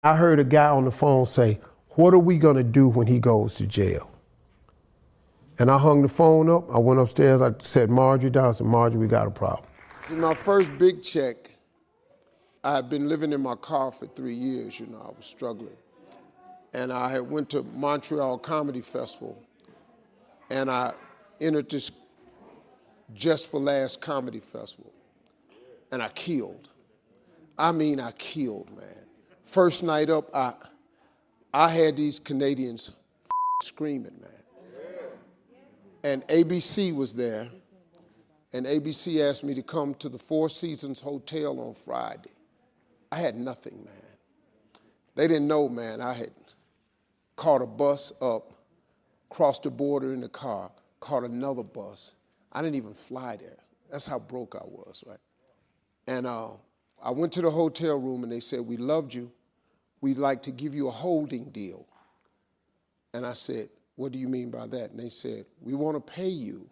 I heard a guy on the phone say, "What are we gonna do when he goes to jail?" And I hung the phone up, I went upstairs, I said Marjorie down, I said, "Marjorie, we got a problem." See, my first big check, I had been living in my car for 3 years, I was struggling. And I had went to Montreal Comedy Festival, and I entered this Just for Laughs Comedy Festival, and I killed. I mean, I killed, man. First night up, I had these Canadians screaming, man. And ABC was there, and ABC asked me to come to the Four Seasons Hotel on Friday. I had nothing, man. They didn't know, man, I had caught a bus up, crossed the border in the car, caught another bus. I didn't even fly there. That's how broke I was, right? And I went to the hotel room and they said, "We loved you. We'd like to give you a holding deal." And I said, "What do you mean by that?" And they said, "We want to pay you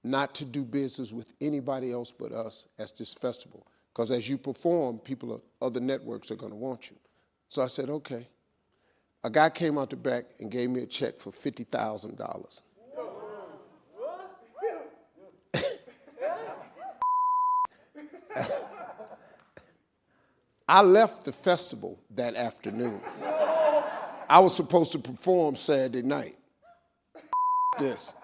not to do business with anybody else but us at this festival. Because as you perform, people of other networks are going to want you." So I said, "Okay." A guy came out the back and gave me a check for $50,000. I left the festival that afternoon. I was supposed to perform Saturday night. This.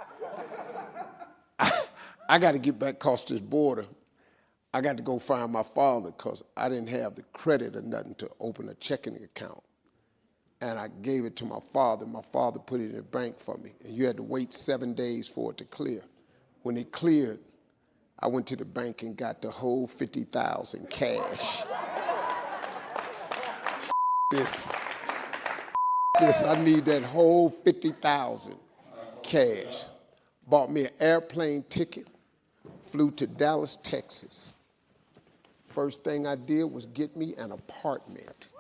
I got to get back across this border. I got to go find my father because I didn't have the credit or nothing to open a checking account. And I gave it to my father. My father put it in the bank for me. And you had to wait 7 days for it to clear. When it cleared, I went to the bank and got the whole $50,000 cash. This, I need that whole $50,000 cash. Bought me an airplane ticket, flew to Dallas, Texas. First thing I did was get me an apartment.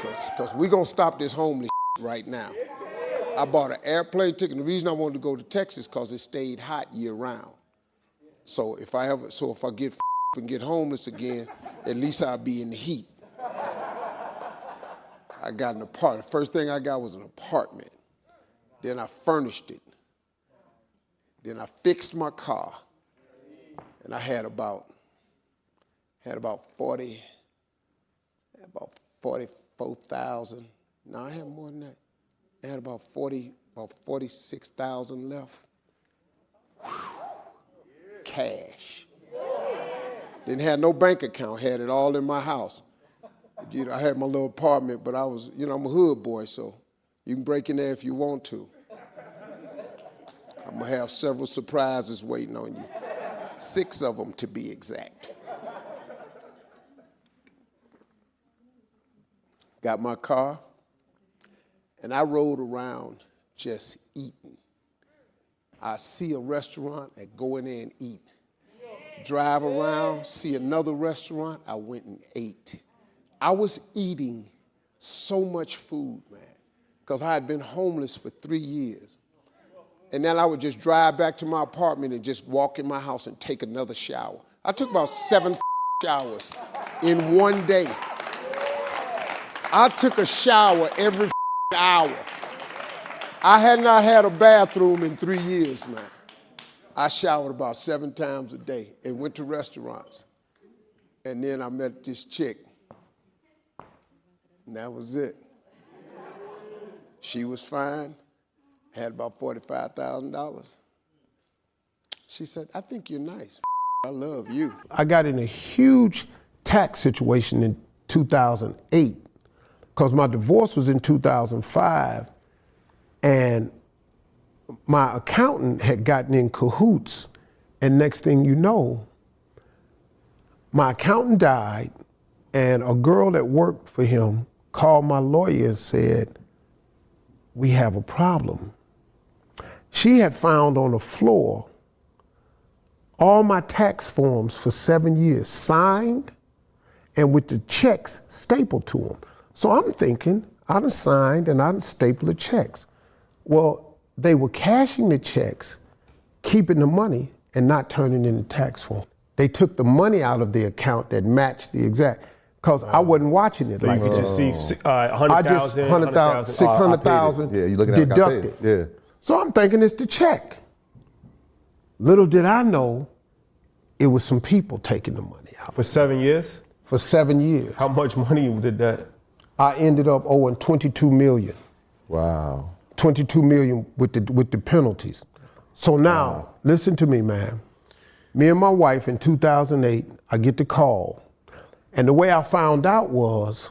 Because we're going to stop this homeless right now. I bought an airplane ticket. And the reason I wanted to go to Texas because it stayed hot year round. So if I get and get homeless again, at least I'll be in the heat. I got an apartment. First thing I got was an apartment. Then I furnished it. Then I fixed my car. And I had about 44,000. No, I had more than that. I had about 46,000 left. Whew. Cash. Didn't have no bank account, had it all in my house. I had my little apartment, but I was, I'm a hood boy, so you can break in there if you want to. I'm gonna have several surprises waiting on you. 6 of them to be exact. Got my car, and I rode around just eating. I see a restaurant, I go in there and eat. Drive around, see another restaurant, I went and ate. I was eating so much food, man, because I had been homeless for 3 years. And then I would just drive back to my apartment and just walk in my house and take another shower. I took about 7 showers in one day. I took a shower every hour. I had not had a bathroom in 3 years, man. I showered about 7 times a day and went to restaurants. And then I met this chick. And that was it. She was fine, had about $45,000. She said, "I think you're nice. I love you." I got in a huge tax situation in 2008 because my divorce was in 2005, and my accountant had gotten in cahoots, and next thing you know, my accountant died, and a girl that worked for him called my lawyer and said, "We have a problem." She had found on the floor all my tax forms for 7 years, signed and with the checks stapled to them. So I'm thinking, I done signed and I done stapled the checks. Well, they were cashing the checks, keeping the money, and not turning in the tax form. They took the money out of the account that matched the exact. because I wasn't watching it like You that. just see I just 100,000, 600,000 Yeah, you looking at it, I paid deducted. it. Yeah. So I'm thinking it's the check. Little did I know, it was some people taking the money out For 7 years? for 7 years. How much money did that? I ended up owing 22 million. Wow. 22 million with the penalties. So now, listen to me, man. Me and my wife in 2008, I get the call. And the way I found out was,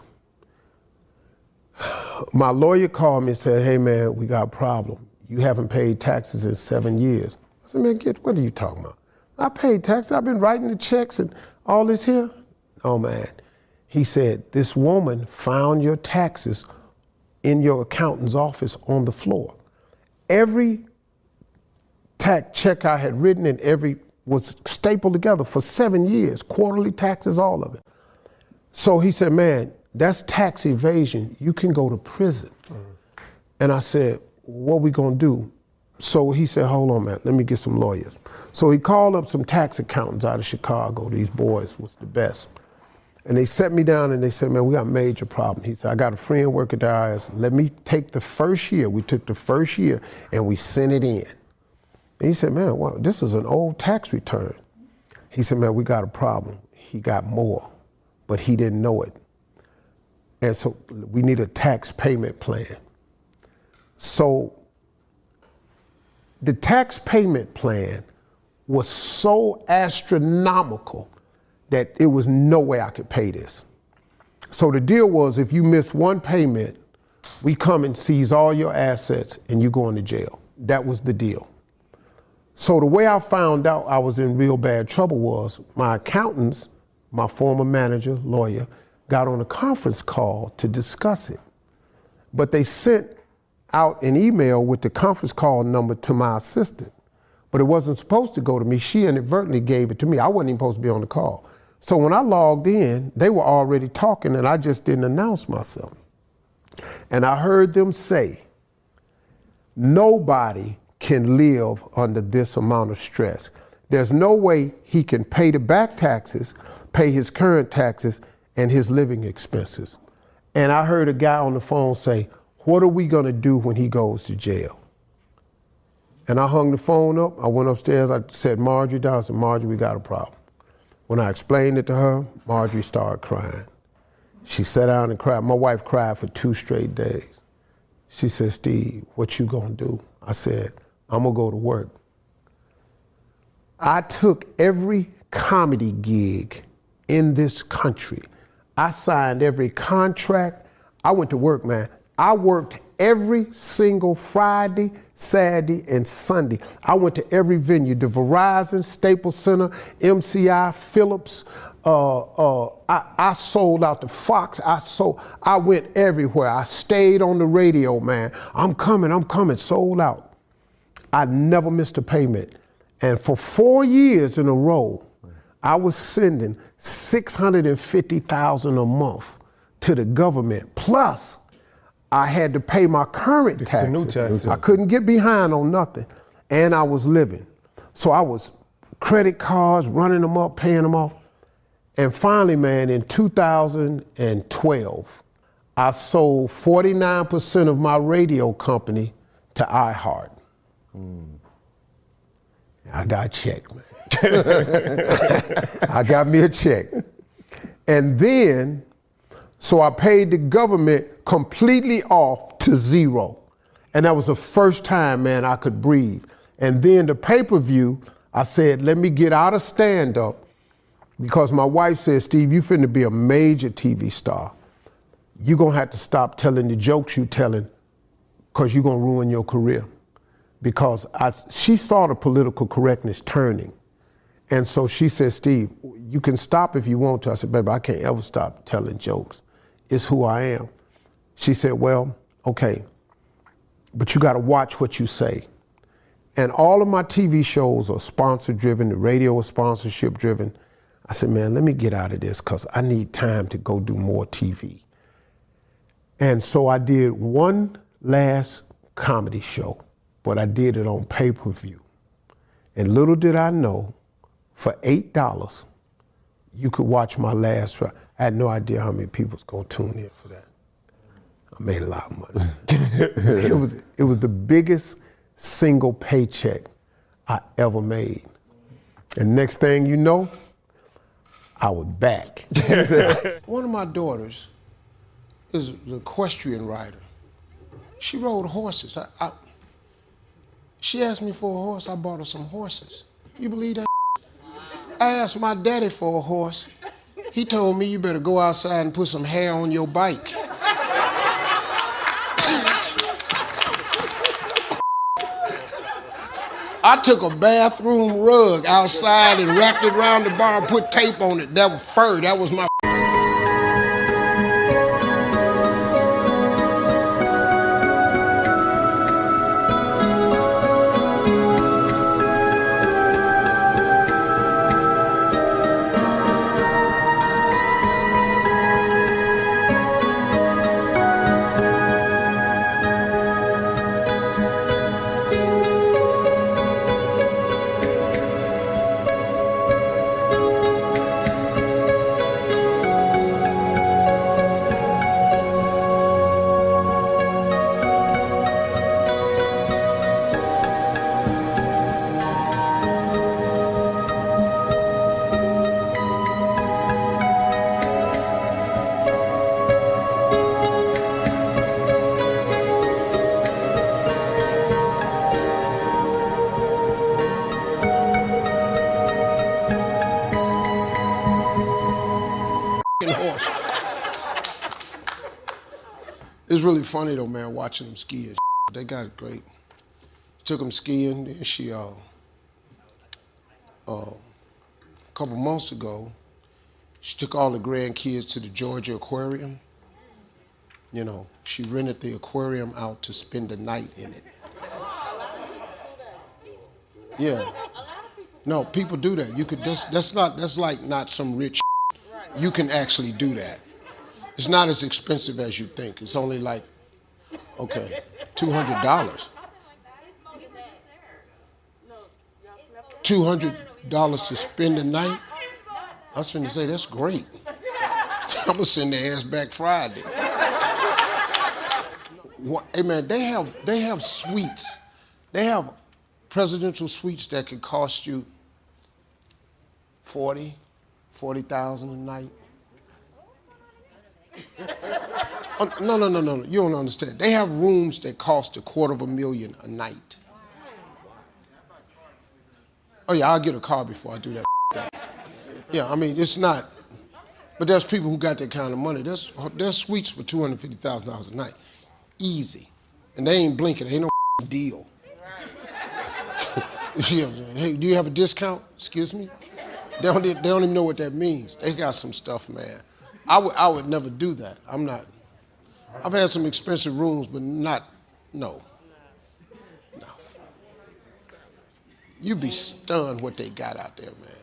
my lawyer called me and said, hey man, we got a problem. You haven't paid taxes in 7 years. I said, man, what are you talking about? I paid taxes, I've been writing the checks and all this here. Oh man. He said, this woman found your taxes in your accountant's office on the floor. Every tax check I had written and every was stapled together for 7 years, quarterly taxes, all of it. So he said, man, that's tax evasion. You can go to prison. And I said, what we gonna do? So he said, hold on, man, let me get some lawyers. So he called up some tax accountants out of Chicago. These boys was the best. And they set me down and they said, man, we got a major problem. He said, I got a friend working at the IRS. Let me take the first year. We took the first year and we sent it in. And he said, man, well, this is an old tax return. He said, man, we got a problem. He got more, but he didn't know it. And so we need a tax payment plan. So the tax payment plan was so astronomical that it was no way I could pay this. So the deal was, if you miss one payment, we come and seize all your assets and you go into jail. That was the deal. So the way I found out I was in real bad trouble was my accountants, my former manager, lawyer, got on a conference call to discuss it. But they sent out an email with the conference call number to my assistant. But it wasn't supposed to go to me. She inadvertently gave it to me. I wasn't even supposed to be on the call. So when I logged in, they were already talking and I just didn't announce myself. And I heard them say, nobody can live under this amount of stress. There's no way he can pay the back taxes, pay his current taxes, and his living expenses. And I heard a guy on the phone say, what are we gonna do when he goes to jail? And I hung the phone up, I went upstairs, I said Marjorie down, I said, Marjorie, we got a problem. When I explained it to her, Marjorie started crying. She sat down and cried. My wife cried for 2 straight days. She said, Steve, what you gonna do? I said, I'm gonna go to work. I took every comedy gig in this country. I signed every contract. I went to work, man. I worked every single Friday, Saturday, and Sunday. I went to every venue, the Verizon, Staples Center, MCI, Phillips. I sold out the Fox. I went everywhere. I stayed on the radio, man. I'm coming, sold out. I never missed a payment. And for 4 years in a row, I was sending $650,000 a month to the government. Plus, I had to pay my current taxes. new taxes. I couldn't get behind on nothing. And I was living. So I was credit cards, running them up, paying them off. And finally, man, in 2012, I sold 49% of my radio company to iHeart. I got a check, man. I got me a check. And then, so I paid the government completely off to zero. And that was the first time, man, I could breathe. And then the pay-per-view, I said, let me get out of stand-up, because my wife said, Steve, you finna be a major TV star. You're gonna have to stop telling the jokes you telling, because you're gonna ruin your career. Because she saw the political correctness turning. And so she said, Steve, you can stop if you want to. I said, baby, I can't ever stop telling jokes. It's who I am. She said, well, okay, but you gotta watch what you say. And all of my TV shows are sponsor driven, the radio is sponsorship driven. I said, man, let me get out of this because I need time to go do more TV. And so I did one last comedy show, but I did it on pay-per-view. And little did I know, for $8, you could watch my last ride. I had no idea how many people was gonna tune in for that. I made a lot of money. It was the biggest single paycheck I ever made. And next thing you know, I was back. One of my daughters is an equestrian rider. She rode horses. She asked me for a horse, I bought her some horses. You believe that? I asked my daddy for a horse. He told me you better go outside and put some hair on your bike. I took a bathroom rug outside and wrapped it around the bar, put tape on it. That was fur, that was my horse. It's really funny though, man, watching them ski and they got it great. Took them skiing, and she, a couple months ago, she took all the grandkids to the Georgia Aquarium. You know, she rented the aquarium out to spend the night in it. Yeah. No, people do that. You could, that's like not some rich. You can actually do that. It's not as expensive as you think. It's only like, okay, $200. $200 to spend the night? I was finna say, that's great. I'm gonna send their ass back Friday. Hey man, they have suites. They have presidential suites that could cost you $40,000 a night. Oh, no, you don't understand. They have rooms that cost $250,000 a night. Oh yeah, I'll get a car before I do that. Yeah, I mean, it's not, but there's people who got that kind of money. There's suites for $250,000 a night. Easy. And they ain't blinking, ain't no deal. Hey, do you have a discount? Excuse me? They don't even know what that means. They got some stuff, man. I would never do that. I've had some expensive rooms, but no. You'd be stunned what they got out there, man.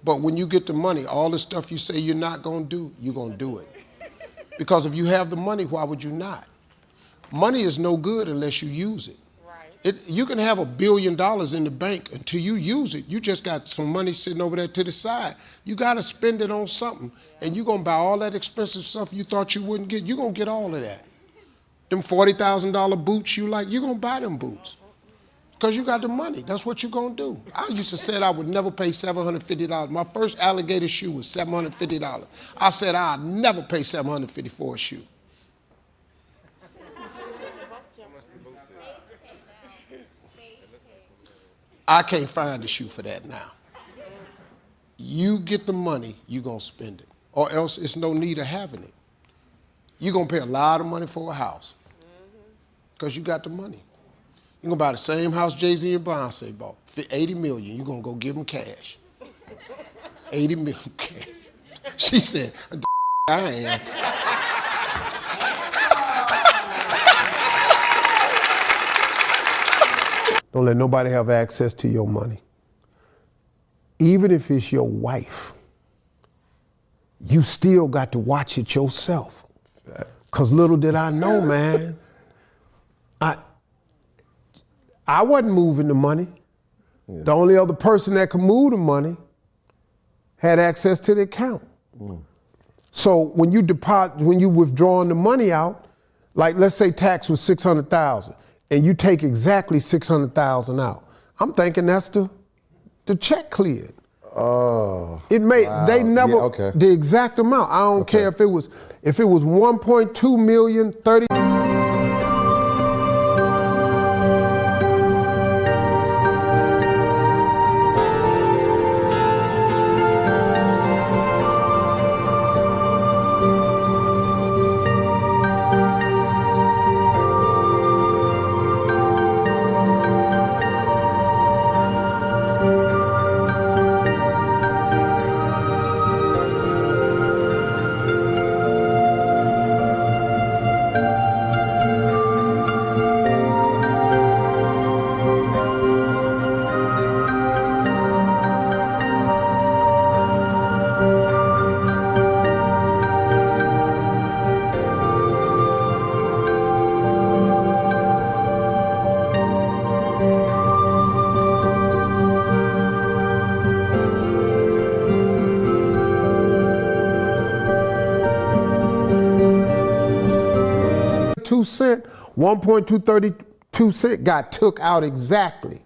But when you get the money, all the stuff you say you're not gonna do, you're gonna do it. Because if you have the money, why would you not? Money is no good unless you use it. You can have $1 billion in the bank until you use it. You just got some money sitting over there to the side. You got to spend it on something, and you're going to buy all that expensive stuff you thought you wouldn't get. You're going to get all of that. Them $40,000 boots you like, you're going to buy them boots because you got the money. That's what you're going to do. I used to say I would never pay $750. My first alligator shoe was $750. I said I'd never pay $750 for a shoe. I can't find a shoe for that now. You get the money, you're going to spend it. Or else it's no need of having it. You're going to pay a lot of money for a house because you got the money. You're going to buy the same house Jay-Z and Beyonce bought, $80 million. You're going to go give them cash. $80 million cash. She said, I am. Don't let nobody have access to your money. Even if it's your wife, you still got to watch it yourself. Because little did I know, man, I wasn't moving the money. Yeah. The only other person that could move the money had access to the account. So when you withdrawing the money out, like let's say tax was $600,000, and you take exactly $600,000 out, I'm thinking that's the check cleared. Oh. It may they never the exact amount. I don't care if it was 1.2 million, 30. $0.02, 1.232 cent got took out exactly.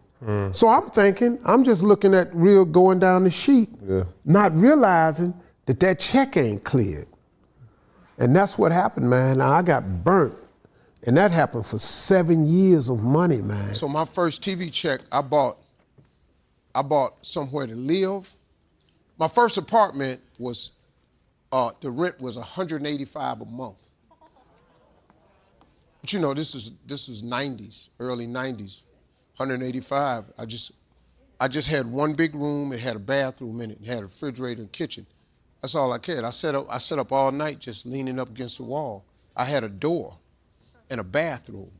So I'm thinking, I'm just looking at going down the sheet, not realizing that check ain't cleared. And that's what happened, man. I got burnt. And that happened for 7 years of money, man. So my first TV check, I bought somewhere to live. My first apartment was, the rent was $185 a month. But you know, this was 90s, early 90s, 185. I just had one big room. It had a bathroom in it. It had a refrigerator and kitchen. That's all I cared. I sat up all night just leaning up against the wall. I had a door and a bathroom.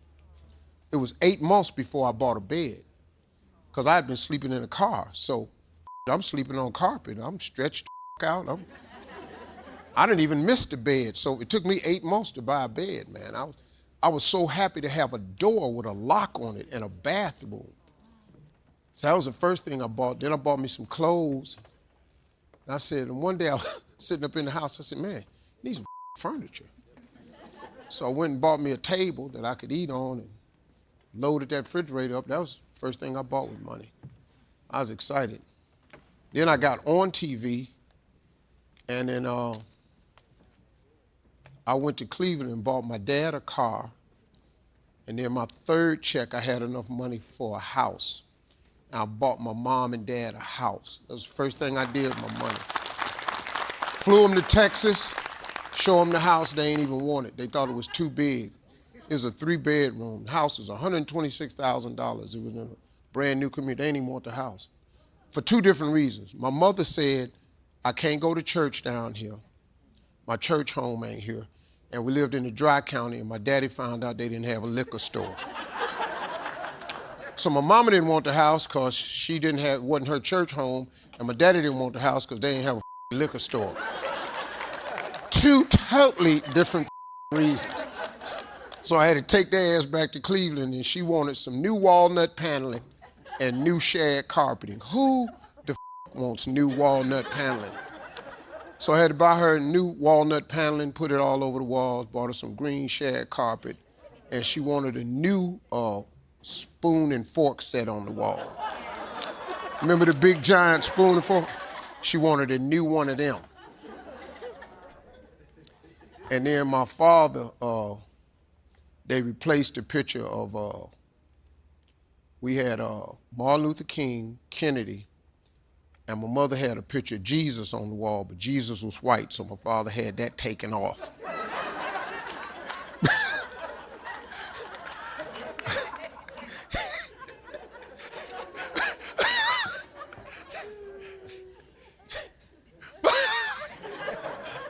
It was 8 months before I bought a bed because I had been sleeping in a car. So I'm sleeping on carpet. I'm stretched out. I didn't even miss the bed. So it took me 8 months to buy a bed, man. I was so happy to have a door with a lock on it and a bathroom. So that was the first thing I bought. Then I bought me some clothes. And I said, and one day I was sitting up in the house, I said, man, I need some furniture. So I went and bought me a table that I could eat on and loaded that refrigerator up. That was the first thing I bought with money. I was excited. Then I got on TV, and then I went to Cleveland and bought my dad a car. And then my third check, I had enough money for a house. And I bought my mom and dad a house. That was the first thing I did with my money. Flew them to Texas, show them the house. They ain't even want it. They thought it was too big. It was a 3-bedroom. The house was $126,000. It was in a brand new community. They didn't even want the house. For 2 different reasons. My mother said, I can't go to church down here. My church home ain't here. And we lived in the dry county, and my daddy found out they didn't have a liquor store. So my mama didn't want the house because she wasn't her church home, and my daddy didn't want the house because they didn't have a liquor store. 2 totally different reasons. So I had to take their ass back to Cleveland, and she wanted some new walnut paneling and new shag carpeting. Who the wants new walnut paneling? So I had to buy her new walnut paneling, put it all over the walls, bought her some green shag carpet, and she wanted a new spoon and fork set on the wall. Remember the big giant spoon and fork? She wanted a new one of them. And then my father, they replaced the picture of, we had Martin Luther King, Kennedy, and my mother had a picture of Jesus on the wall, but Jesus was white, so my father had that taken off.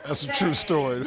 That's a true story.